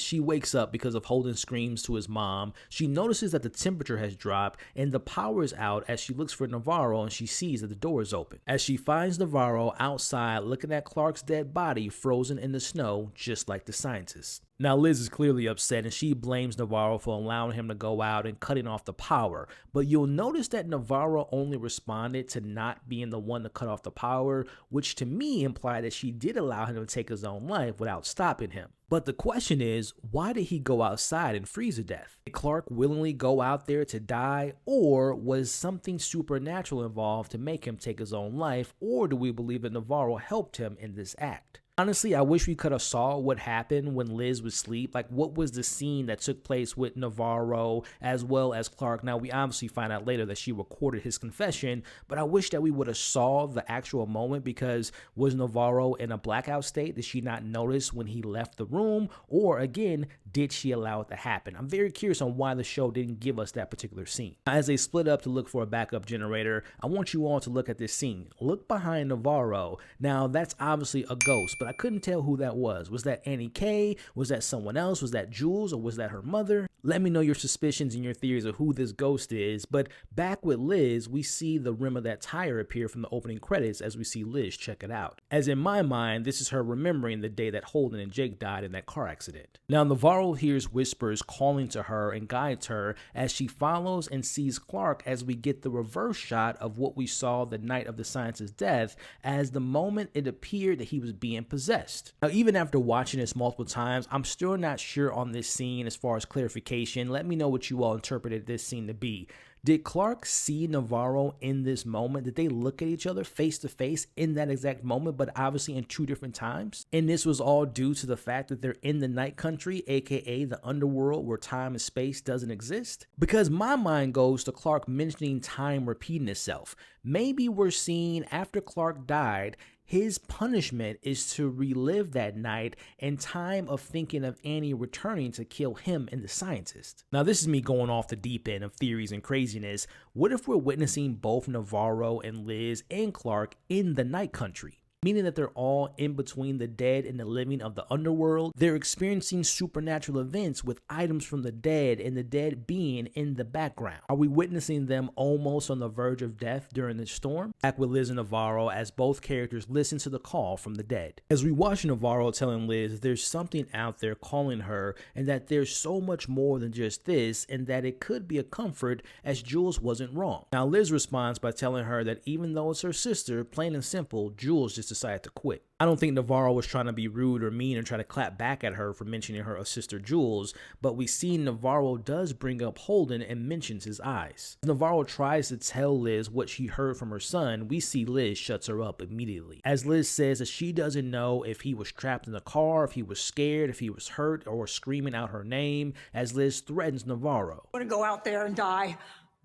she wakes up because of Holden's screams to his mom. She notices that the temperature has dropped and the power is out as she looks for Navarro, and she sees that the door is open. As she finds Navarro outside looking at Clark's dead body frozen in the snow, just like the scientist. Now Liz is clearly upset and she blames Navarro for allowing him to go out and cutting off the power, but you'll notice that Navarro only responded to not being the one to cut off the power, which to me implied that she did allow him to take his own life without stopping him. But the question is, why did he go outside and freeze to death? Did Clark willingly go out there to die, or was something supernatural involved to make him take his own life, or do we believe that Navarro helped him in this act? Honestly, I wish we could have saw what happened when Liz was asleep. Like, what was the scene that took place with Navarro as well as Clark? Now, we obviously find out later that she recorded his confession, but I wish that we would have saw the actual moment, because was Navarro in a blackout state? Did she not notice when he left the room? Or again, did she allow it to happen? I'm very curious on why the show didn't give us that particular scene. As they split up to look for a backup generator, I want you all to look at this scene. Look behind Navarro. Now, that's obviously a ghost, but I couldn't tell who that was. Was that Annie K? Was that someone else? Was that Jules, or was that her mother? Let me know your suspicions and your theories of who this ghost is. But back with Liz, we see the rim of that tire appear from the opening credits as we see Liz check it out. As in my mind, this is her remembering the day that Holden and Jake died in that car accident. Now, Navarro hears whispers calling to her and guides her as she follows and sees Clark, as we get the reverse shot of what we saw the night of the scientist's death, as the moment it appeared that he was being possessed. Now, even after watching this multiple times, I'm still not sure on this scene as far as clarification. Let me know what you all interpreted this scene to be. Did Clark see Navarro in this moment? Did they look at each other face to face in that exact moment, but obviously in two different times? And this was all due to the fact that they're in the night country, aka the underworld, where time and space doesn't exist? Because my mind goes to Clark mentioning time repeating itself. Maybe we're seeing after Clark died, his punishment is to relive that night and time of thinking of Annie returning to kill him and the scientist. Now, this is me going off the deep end of theories and craziness. What if we're witnessing both Navarro and Liz and Clark in the night country? Meaning that they're all in between the dead and the living of the underworld. They're experiencing supernatural events with items from the dead and the dead being in the background. Are we witnessing them almost on the verge of death during the storm? Back with Liz and Navarro as both characters listen to the call from the dead. As we watch Navarro telling Liz there's something out there calling her and that there's so much more than just this, and that it could be a comfort, as Jules wasn't wrong. Now, Liz responds by telling her that even though it's her sister, plain and simple, Jules just decided to quit. I don't think Navarro was trying to be rude or mean or try to clap back at her for mentioning her sister Jules, but we see Navarro does bring up Holden and mentions his eyes. Navarro tries to tell Liz what she heard from her son. We see Liz shuts her up immediately. As Liz says that she doesn't know if he was trapped in the car, if he was scared, if he was hurt, or screaming out her name, as Liz threatens Navarro. You want to go out there and die?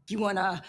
You want to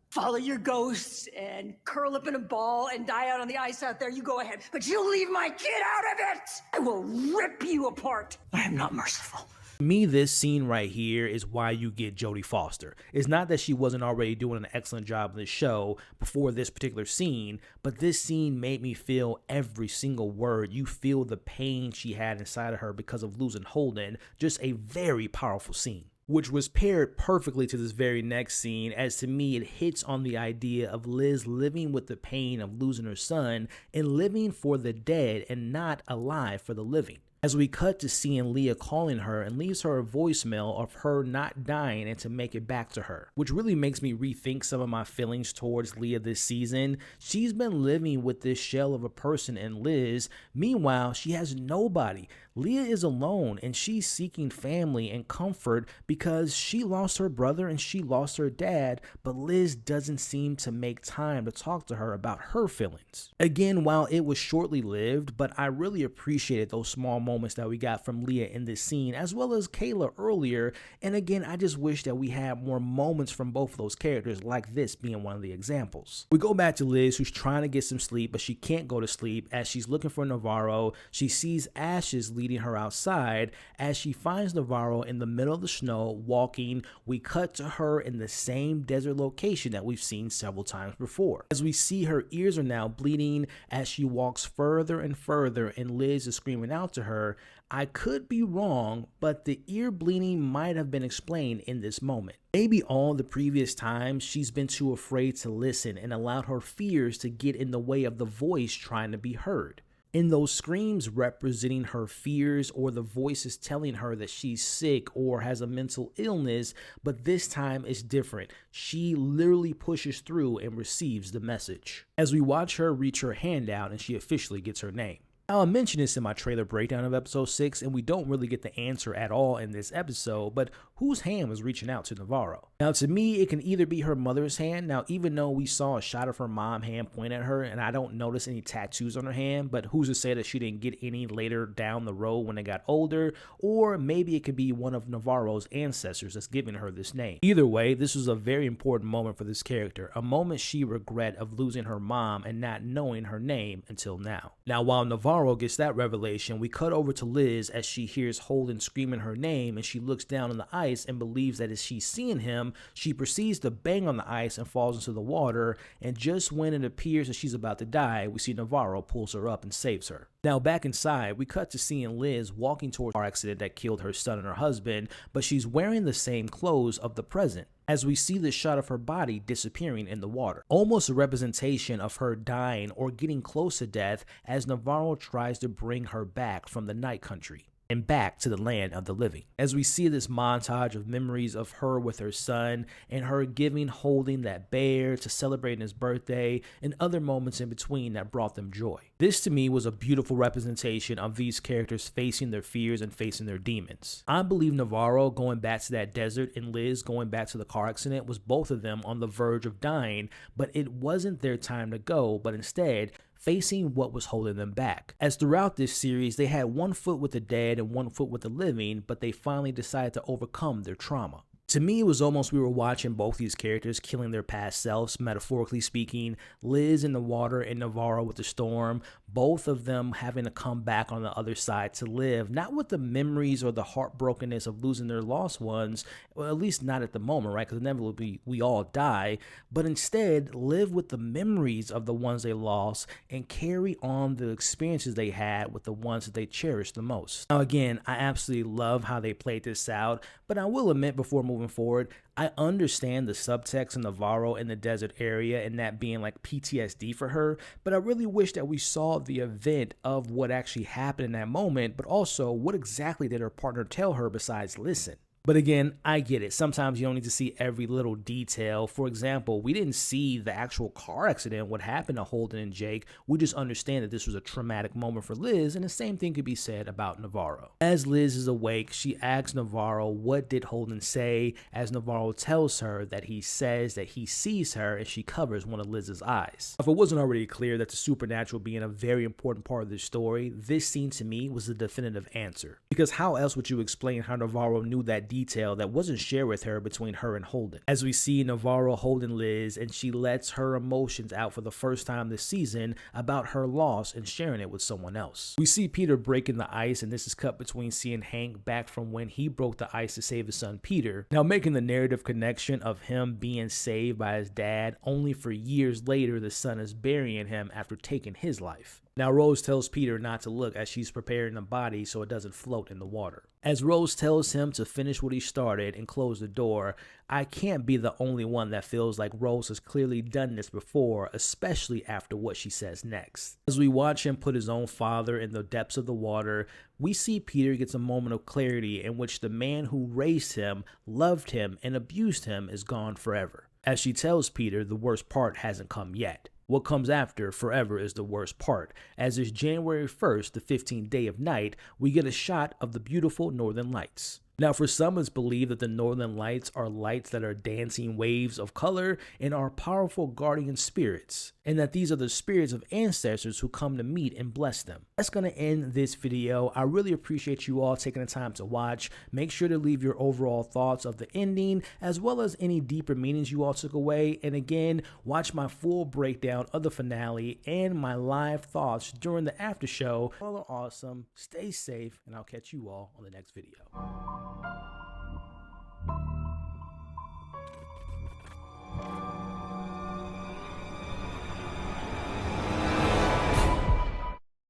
follow your ghosts and curl up in a ball and die out on the ice out there? You go ahead, but you leave my kid out of it! I will rip you apart. I am not merciful. To me, this scene right here is why you get Jodie Foster. It's not that she wasn't already doing an excellent job in the show before this particular scene, but this scene made me feel every single word. You feel the pain she had inside of her because of losing Holden. Just a very powerful scene, which was paired perfectly to this very next scene, as to me it hits on the idea of Liz living with the pain of losing her son and living for the dead and not alive for the living. As we cut to seeing Leah calling her and leaves her a voicemail of her not dying and to make it back to her, which really makes me rethink some of my feelings towards Leah this season. She's been living with this shell of a person in Liz. Meanwhile, she has nobody. Leah is alone and she's seeking family and comfort because she lost her brother and she lost her dad, but Liz doesn't seem to make time to talk to her about her feelings. Again, while it was shortly lived, but I really appreciated those small moments that we got from Leah in this scene, as well as Kayla earlier. And again, I just wish that we had more moments from both of those characters, like this being one of the examples. We go back to Liz, who's trying to get some sleep, but she can't go to sleep. As she's looking for Navarro, she sees ashes leading her outside. As she finds Navarro in the middle of the snow walking, we cut to her in the same desert location that we've seen several times before. As we see her ears are now bleeding as she walks further and further, and Liz is screaming out to her her. I could be wrong, but the ear bleeding might have been explained in this moment. Maybe all the previous times she's been too afraid to listen and allowed her fears to get in the way of the voice trying to be heard. In those screams representing her fears or the voices telling her that she's sick or has a mental illness, but this time it's different. She literally pushes through and receives the message. As we watch her reach her hand out and she officially gets her name. I'll mention this in my trailer breakdown of episode 6, and we don't really get the answer at all in this episode, but whose hand was reaching out to Narravo? Now, to me, it can either be her mother's hand. Now, even though we saw a shot of her mom hand point at her, and I don't notice any tattoos on her hand, but who's to say that she didn't get any later down the road when they got older? Or maybe it could be one of Narravo's ancestors that's giving her this name. Either way, this was a very important moment for this character, a moment she regret of losing her mom and not knowing her name until now. Now, while Narravo gets that revelation, we cut over to Liz as she hears Holden screaming her name, and she looks down on the ice and believes that as she's seeing him, she proceeds to bang on the ice and falls into the water, and just when it appears that she's about to die, we see Narravo pulls her up and saves her. Now back inside, we cut to seeing Liz walking towards the car accident that killed her son and her husband, but she's wearing the same clothes of the present, as we see the shot of her body disappearing in the water. Almost a representation of her dying or getting close to death as Narravo tries to bring her back from the night country and back to the land of the living. As we see this montage of memories of her with her son and her holding that bear to celebrating his birthday and other moments in between that brought them joy. This to me was a beautiful representation of these characters facing their fears and facing their demons. I believe Narravo going back to that desert and Liz going back to the car accident was both of them on the verge of dying, but it wasn't their time to go, but instead facing what was holding them back. As throughout this series, they had one foot with the dead and one foot with the living, but they finally decided to overcome their trauma. To me, it was almost we were watching both these characters killing their past selves, metaphorically speaking. Liz in the water and Narravo with the storm, both of them having to come back on the other side to live, not with the memories or the heartbrokenness of losing their lost ones, well, at least not at the moment, right? Because inevitably we all die, but instead live with the memories of the ones they lost and carry on the experiences they had with the ones that they cherished the most. Now again, I absolutely love how they played this out, but I will admit before moving forward, I understand the subtext in Narravo in the desert area and that being like PTSD for her, but I really wish that we saw the event of what actually happened in that moment, but also what exactly did her partner tell her besides listen. But again, I get it. Sometimes you don't need to see every little detail. For example, we didn't see the actual car accident, what happened to Holden and Jake. We just understand that this was a traumatic moment for Liz, and the same thing could be said about Narravo. As Liz is awake, she asks Narravo what did Holden say, as Narravo tells her that he says that he sees her, and she covers one of Liz's eyes. If it wasn't already clear that the supernatural being a very important part of this story, this scene to me was the definitive answer. Because how else would you explain how Narravo knew that detail that wasn't shared with her between her and Holden? As we see Narravo holding Liz, and she lets her emotions out for the first time this season about her loss and sharing it with someone else. We see Peter breaking the ice, and this is cut between seeing Hank back from when he broke the ice to save his son Peter, now making the narrative connection of him being saved by his dad, only for years later the son is burying him after taking his life. Now Rose tells Peter not to look as she's preparing the body so it doesn't float in the water. As Rose tells him to finish what he started and close the door, I can't be the only one that feels like Rose has clearly done this before, especially after what she says next. As we watch him put his own father in the depths of the water, we see Peter gets a moment of clarity in which the man who raised him, loved him, and abused him is gone forever. As she tells Peter the worst part hasn't come yet. What comes after forever is the worst part, as it's January 1st, the 15th day of night, we get a shot of the beautiful northern lights. Now, for some, it's believed that the northern lights are lights that are dancing waves of color and are powerful guardian spirits, and that these are the spirits of ancestors who come to meet and bless them. That's going to end this video. I really appreciate you all taking the time to watch. Make sure to leave your overall thoughts of the ending, as well as any deeper meanings you all took away. And again, watch my full breakdown of the finale and my live thoughts during the after show. All are awesome. Stay safe, and I'll catch you all on the next video.